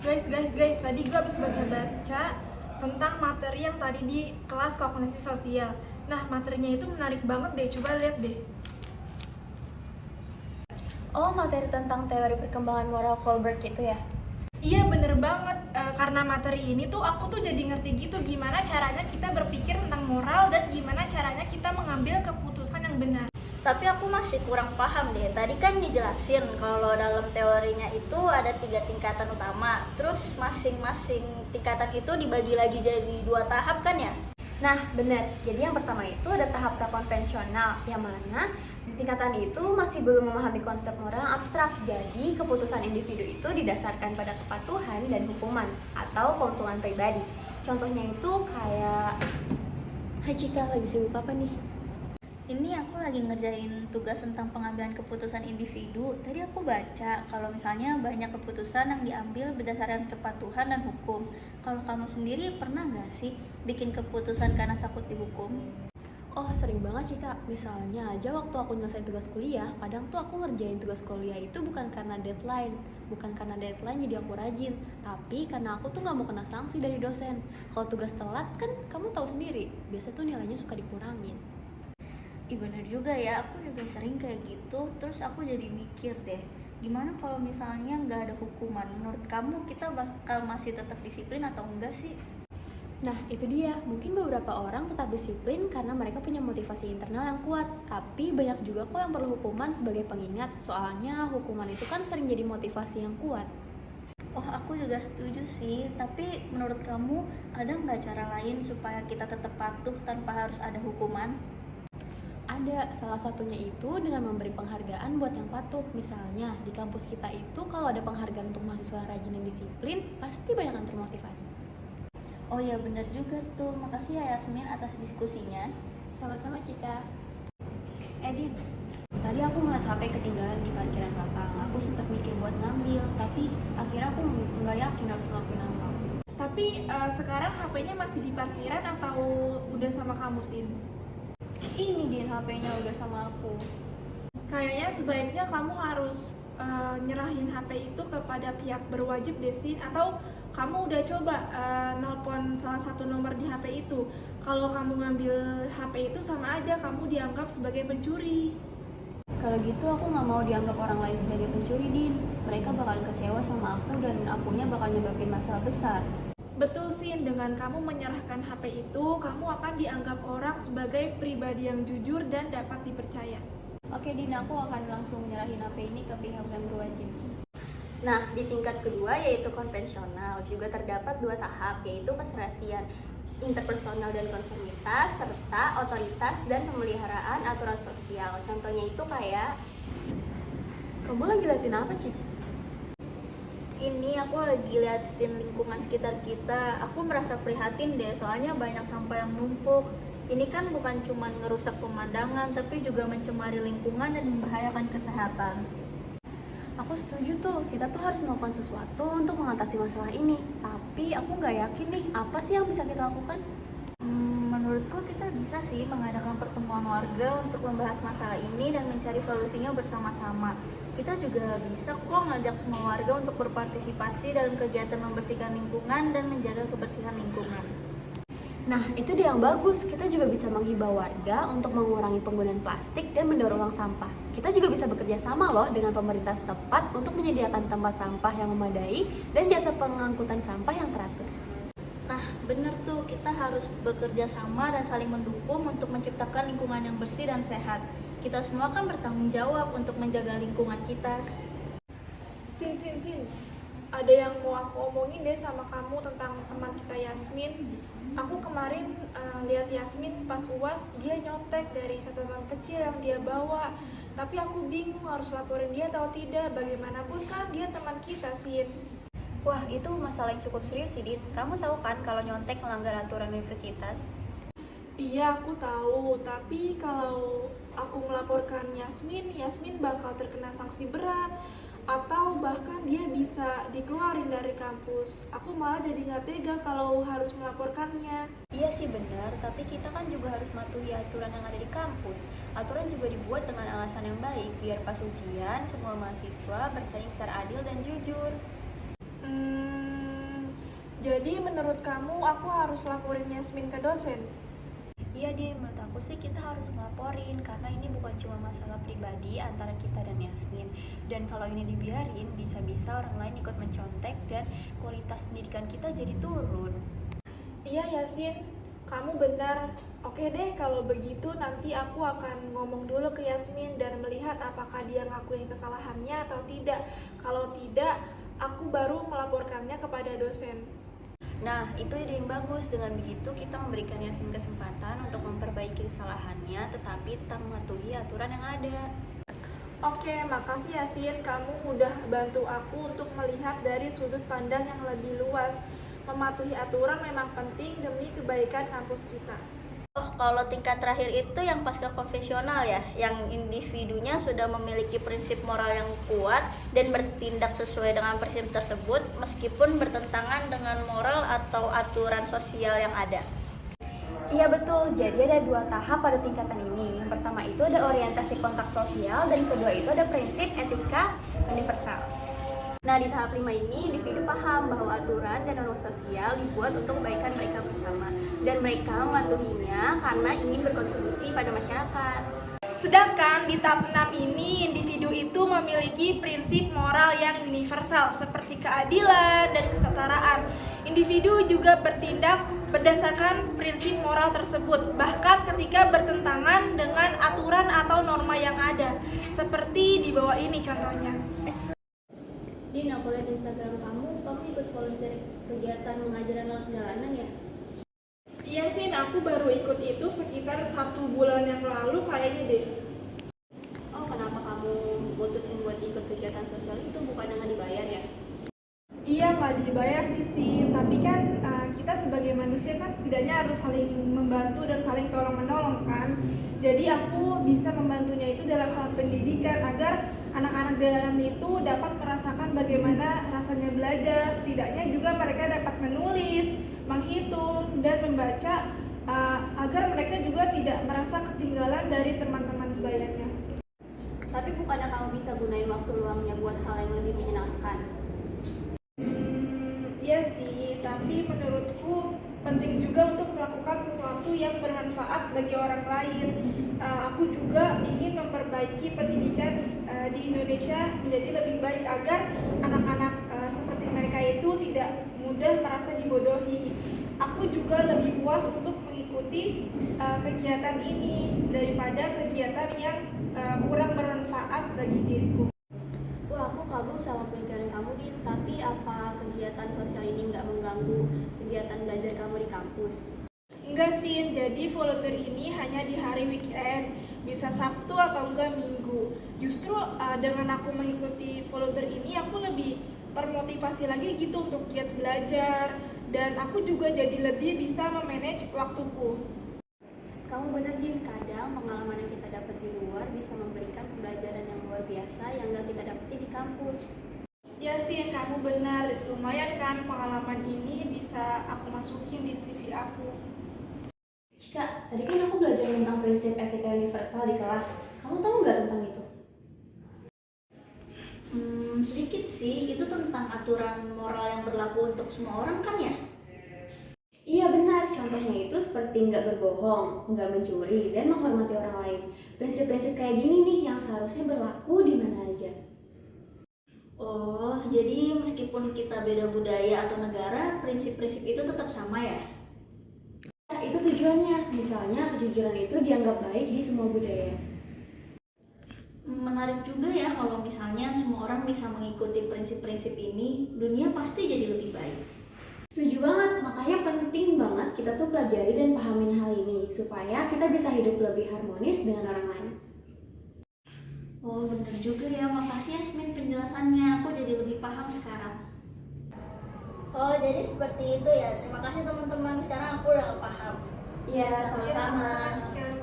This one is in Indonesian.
Guys, tadi gue habis baca-baca tentang materi yang tadi di kelas kognisi sosial. Nah, materinya itu menarik banget deh, coba lihat deh. Oh, materi tentang teori perkembangan moral Kohlberg itu ya? Iya bener banget, karena materi ini tuh aku tuh jadi ngerti gitu gimana caranya kita berpikir tentang moral dan gimana caranya kita mengambil keputusan yang benar. Tapi aku masih kurang paham deh. Tadi kan dijelasin kalau dalam teorinya itu ada 3 tingkatan utama. Terus masing-masing tingkatan itu dibagi lagi jadi 2 tahap kan ya? Nah, benar. Jadi yang pertama itu ada tahap prakonvensional, yang mana di tingkatan itu masih belum memahami konsep moral yang abstrak. Jadi, keputusan individu itu didasarkan pada kepatuhan dan hukuman atau keuntungan pribadi. Contohnya itu kayak, hai Cika, lagi sibuk apa nih? Ini aku lagi ngerjain tugas tentang pengambilan keputusan individu. Tadi aku baca kalau misalnya banyak keputusan yang diambil berdasarkan kepatuhan dan hukum. Kalau kamu sendiri pernah nggak sih bikin keputusan karena takut dihukum? Oh, sering banget sih Kak. Misalnya aja waktu aku nyelesain tugas kuliah, kadang tuh aku ngerjain tugas kuliah itu bukan karena deadline. Bukan karena deadline jadi aku rajin, tapi karena aku tuh nggak mau kena sanksi dari dosen. Kalau tugas telat kan kamu tahu sendiri, biasa tuh nilainya suka dikurangin. Bener juga ya, aku juga sering kayak gitu. Terus aku jadi mikir deh, gimana kalau misalnya nggak ada hukuman? Menurut kamu kita bakal masih tetap disiplin atau enggak sih? Nah, itu dia. Mungkin beberapa orang tetap disiplin karena mereka punya motivasi internal yang kuat. Tapi banyak juga kok yang perlu hukuman sebagai pengingat. Soalnya hukuman itu kan sering jadi motivasi yang kuat. Oh, aku juga setuju sih. Tapi menurut kamu ada nggak cara lain supaya kita tetap patuh tanpa harus ada hukuman? Ada, salah satunya itu dengan memberi penghargaan buat yang patuh. Misalnya, di kampus kita itu kalau ada penghargaan untuk mahasiswa yang rajin dan disiplin, pasti banyak yang termotivasi. Oh ya, bener juga tuh. Makasih ya Yasmin atas diskusinya. Sama-sama Cika. Edin, tadi aku melihat HP ketinggalan di parkiran belakang. Aku sempat mikir buat ngambil, tapi akhirnya aku nggak yakin harus ngelakuin apa. Tapi sekarang HP-nya masih di parkiran atau udah sama kamu, Sin? Ini Din, HP-nya udah sama aku. Kayaknya sebaiknya kamu harus nyerahin HP itu kepada pihak berwajib deh, Sin. Atau kamu udah coba nelpon salah satu nomor di HP itu. Kalau kamu ngambil HP itu sama aja kamu dianggap sebagai pencuri. Kalau gitu aku nggak mau dianggap orang lain sebagai pencuri, Din. Mereka bakalan kecewa sama aku dan akunya bakal nyebabin masalah besar. Betul, Sin, dengan kamu menyerahkan HP itu, kamu akan dianggap orang sebagai pribadi yang jujur dan dapat dipercaya. Oke, Din, aku akan langsung menyerahin HP ini ke pihak yang berwajib. Nah, di tingkat kedua yaitu konvensional juga terdapat 2 tahap, yaitu keserasian interpersonal dan konformitas, serta otoritas dan pemeliharaan aturan sosial. Contohnya itu kayak, Kamu lagi latihan apa, Cik? Ini aku lagi liatin lingkungan sekitar kita. Aku merasa prihatin deh, soalnya banyak sampah yang numpuk. Ini kan bukan cuma ngerusak pemandangan, tapi juga mencemari lingkungan dan membahayakan kesehatan. Aku setuju tuh, kita tuh harus melakukan sesuatu untuk mengatasi masalah ini. Tapi aku nggak yakin nih, apa sih yang bisa kita lakukan? Menurutku kita bisa sih mengadakan pertemuan warga untuk membahas masalah ini dan mencari solusinya bersama-sama. Kita juga bisa kok ngajak semua warga untuk berpartisipasi dalam kegiatan membersihkan lingkungan dan menjaga kebersihan lingkungan. Nah, itu dia yang bagus. Kita juga bisa menghibau warga untuk mengurangi penggunaan plastik dan mendaur ulang sampah. Kita juga bisa bekerja sama loh dengan pemerintah setempat untuk menyediakan tempat sampah yang memadai dan jasa pengangkutan sampah yang teratur. Nah, bener tuh, kita harus bekerja sama dan saling mendukung untuk menciptakan lingkungan yang bersih dan sehat. Kita semua kan bertanggung jawab untuk menjaga lingkungan kita. Sin. Ada yang mau aku omongin deh sama kamu tentang teman kita Yasmin. Aku kemarin lihat Yasmin pas UAS, dia nyontek dari catatan kecil yang dia bawa. Tapi aku bingung harus laporin dia atau tidak. Bagaimanapun kan dia teman kita, Sin. wah itu masalah yang cukup serius sih, Din. Kamu tahu kan kalau nyontek melanggar aturan universitas? Iya, aku tahu. Tapi kalau aku melaporkan Yasmin bakal terkena sanksi berat. Atau bahkan dia bisa dikeluarin dari kampus. Aku malah jadi nggak tega kalau harus melaporkannya. Iya sih benar, tapi kita kan juga harus mematuhi aturan yang ada di kampus. Aturan juga dibuat dengan alasan yang baik, biar pas ujian semua mahasiswa bersaing secara adil dan jujur. Jadi menurut kamu aku harus laporin Yasmin ke dosen? Iya Din, menurut aku sih kita harus ngelaporin karena ini bukan cuma masalah pribadi antara kita dan Yasmin. Dan kalau ini dibiarin, bisa-bisa orang lain ikut mencontek dan kualitas pendidikan kita jadi turun. Iya Yasin, kamu benar. Oke deh, kalau begitu nanti aku akan ngomong dulu ke Yasmin dan melihat apakah dia ngakuin kesalahannya atau tidak. Kalau tidak, aku baru melaporkannya kepada dosen. Nah, itu ide yang bagus. Dengan begitu kita memberikan Yasmin kesempatan untuk memperbaiki kesalahannya, tetapi tetap mematuhi aturan yang ada. Oke, makasih Yasin. Kamu udah bantu aku untuk melihat dari sudut pandang yang lebih luas. Mematuhi aturan memang penting demi kebaikan kampus kita. Oh, kalau tingkat terakhir itu yang pasca konvensional ya, yang individunya sudah memiliki prinsip moral yang kuat dan bertindak sesuai dengan prinsip tersebut meskipun bertentangan dengan moral atau aturan sosial yang ada. Iya betul, jadi ada 2 tahap pada tingkatan ini. Yang pertama itu ada orientasi kontak sosial dan kedua itu ada prinsip etika universal. Nah, di tahap 5 ini, individu paham bahwa aturan dan norma sosial dibuat untuk kebaikan mereka bersama dan mereka mematuhinya karena ingin berkontribusi pada masyarakat. Sedangkan di tahap 6 ini, individu itu memiliki prinsip moral yang universal seperti keadilan dan kesetaraan. Individu juga bertindak berdasarkan prinsip moral tersebut, bahkan ketika bertentangan dengan aturan atau norma yang ada. Seperti di bawah ini contohnya. Din, aku lihat Instagram kamu ikut volunteer kegiatan mengajar anak jalanan ya? Iya sih, aku baru ikut itu sekitar 1 bulan yang lalu kayaknya deh. Oh, kenapa kamu putusin buat ikut kegiatan sosial itu, bukan nggak dibayar ya? Iya, nggak dibayar sih, tapi kan kita sebagai manusia kan setidaknya harus saling membantu dan saling tolong-menolong kan. Jadi aku bisa membantunya itu dalam hal pendidikan agar anak-anak jalanan itu dapat merasakan bagaimana rasanya belajar. Setidaknya juga mereka dapat menulis, menghitung, dan membaca agar mereka juga tidak merasa ketinggalan dari teman-teman sebayanya. Tapi bukannya kamu bisa gunain waktu luangnya buat hal yang lebih menyenangkan? Iya sih, tapi menurutku penting juga untuk melakukan sesuatu yang bermanfaat bagi orang lain. Aku juga ingin memperbaiki pendidikan di Indonesia menjadi lebih baik agar anak-anak seperti mereka itu tidak mudah merasa dibodohi. Aku juga lebih puas untuk mengikuti kegiatan ini daripada kegiatan yang kurang bermanfaat bagi diriku. Wah, aku kagum sama pemikiran kamu, Din. Tapi apa kegiatan sosial ini nggak mengganggu kegiatan belajar kamu di kampus? Enggak sih, jadi volunteer ini hanya di hari weekend, bisa Sabtu atau enggak Minggu. Justru dengan aku mengikuti volunteer ini, aku lebih termotivasi lagi gitu untuk giat belajar, dan aku juga jadi lebih bisa memanage waktuku. Kamu benar, Din. Kadang pengalaman yang kita dapat di luar bisa memberikan pembelajaran yang luar biasa yang nggak kita dapati di kampus. Ya sih, kamu benar. Lumayan kan pengalaman ini bisa aku masukin di CV aku. Cika, tadi kan aku belajar tentang prinsip etika universal di kelas. Kamu tahu nggak tentang itu? Sedikit sih, itu tentang aturan moral yang berlaku untuk semua orang kan ya? Iya benar, contohnya itu seperti nggak berbohong, nggak mencuri, dan menghormati orang lain. Prinsip-prinsip kayak gini nih yang seharusnya berlaku di mana aja. Oh, jadi meskipun kita beda budaya atau negara, prinsip-prinsip itu tetap sama ya? Nah, itu tujuannya. Misalnya kejujuran itu dianggap baik di semua budaya. Menarik juga ya kalau misalnya semua orang bisa mengikuti prinsip-prinsip ini, dunia pasti jadi lebih baik. Setuju banget, makanya penting banget kita tuh pelajari dan pahamin hal ini supaya kita bisa hidup lebih harmonis dengan orang lain. Oh bener juga ya, makasih Yasmin penjelasannya, aku jadi lebih paham sekarang. Oh jadi seperti itu ya, terima kasih teman-teman, sekarang aku udah paham. Iya, sama-sama. Sama-sama.